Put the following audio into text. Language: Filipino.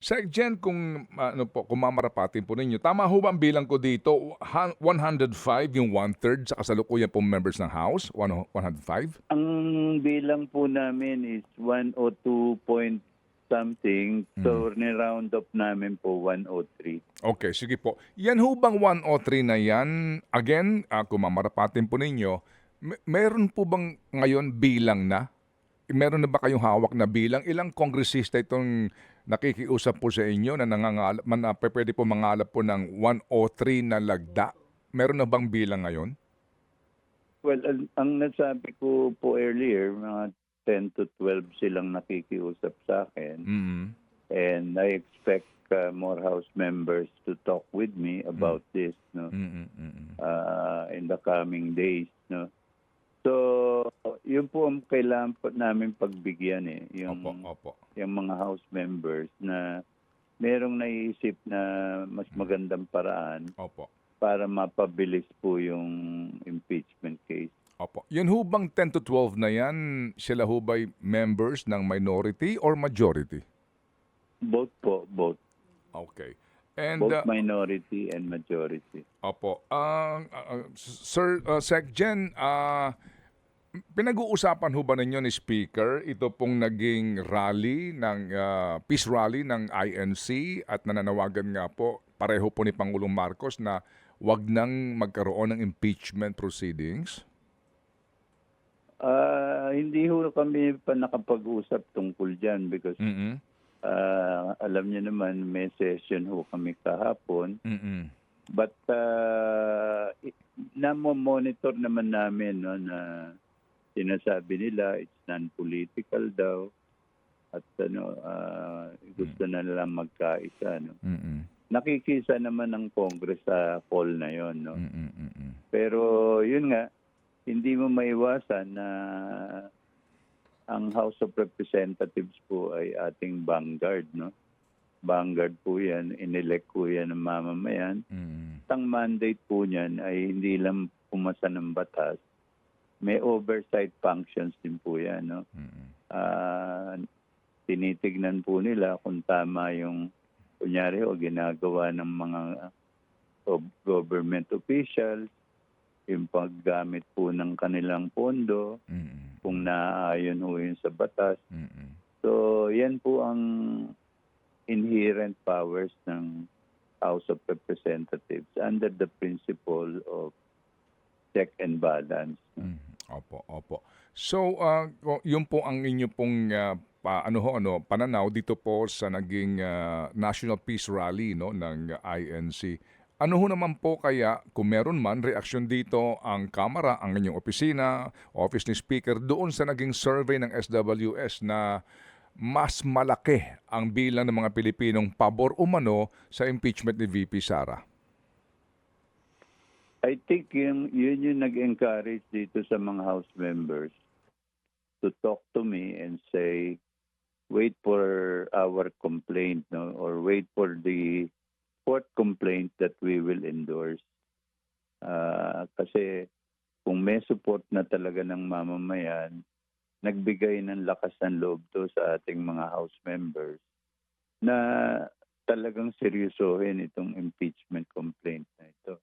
Sec Gen, kung ano po, kung mamarapatin po ninyo, tama ho ba ang bilang ko dito, 105 yung one-third sa kasalukuyan pong members ng House? 105? Ang bilang po namin is 102 point something, Mm. so ni-round up namin po 103. Okay, sige po. Yan ho bang 103 na yan, again, kung mamarapatin po ninyo, meron po bang ngayon bilang na? Meron na ba kayong hawak na bilang? Ilang kongresista itong nakikiusap po sa inyo na pwede po mangalap po ng 103 na lagda? Meron na bang bilang ngayon? Well, ang nasabi ko po earlier, mga 10 to 12 silang nakikiusap sa akin. Mm. And I expect more House members to talk with me about this, no, Mm, mm. in the coming days, no. So, yun po ang kailangan po namin pagbigyan Opo, opo. yung mga House members na merong naiisip na mas magandang paraan Opo. para mapabilis po yung impeachment case. Opo. Yun ho bang 10 to 12 na yan, sila ho ba'y members ng minority or majority? Both po, both. Okay. And Both minority and majority. opo. Sir Sec Gen, pinag-uusapan ho ba ninyo ni Speaker ito pong naging rally ng peace rally ng INC at nananawagan nga po pareho po ni Pangulong Marcos na wag nang magkaroon ng impeachment proceedings? Hindi ho kami pa nakapag-usap tungkol dyan because Mm. alam niyo naman may session ho kami kahapon. Mm. But namo-monitor naman namin, no, na sinasabi nila it's non-political daw at gusto na nilang magkaisa, no. Mm. Nakikisa naman ng Congress sa call na yon, no. Mm. Pero yun nga, hindi mo maiwasan na ang House of Representatives po ay ating vanguard, no. Vanguard po yan, inelect po yan ng mamamayan. Mm. Ang mandate po niyan ay hindi lang pumasa ng batas, may oversight functions din po yan, no. Tinitignan po nila kung tama yung, kunyari ginagawa ng mga government officials, yung paggamit po ng kanilang pondo, Mm. kung naaayon ho yun sa batas. Mm. So, yan po ang inherent powers ng House of Representatives under the principle of check and balance. Opo, opo. So, yun po ang inyo pong pananaw dito po sa naging National Peace Rally, no, ng INC. Ano ho naman po kaya, kung meron man, reaksyon dito ang Kamara, ang inyong opisina, Office ni Speaker, doon sa naging survey ng SWS na mas malaki ang bilang ng mga Pilipinong pabor umano sa impeachment ni VP Sara? I think yun yung nag-encourage dito sa mga House members to talk to me and say, wait for our complaint, no, or wait for the fourth complaint that we will endorse. Kasi kung may support na talaga ng mamamayan, nagbigay ng lakas ng loob to sa ating mga House members na talagang seryosohin itong impeachment complaint na ito.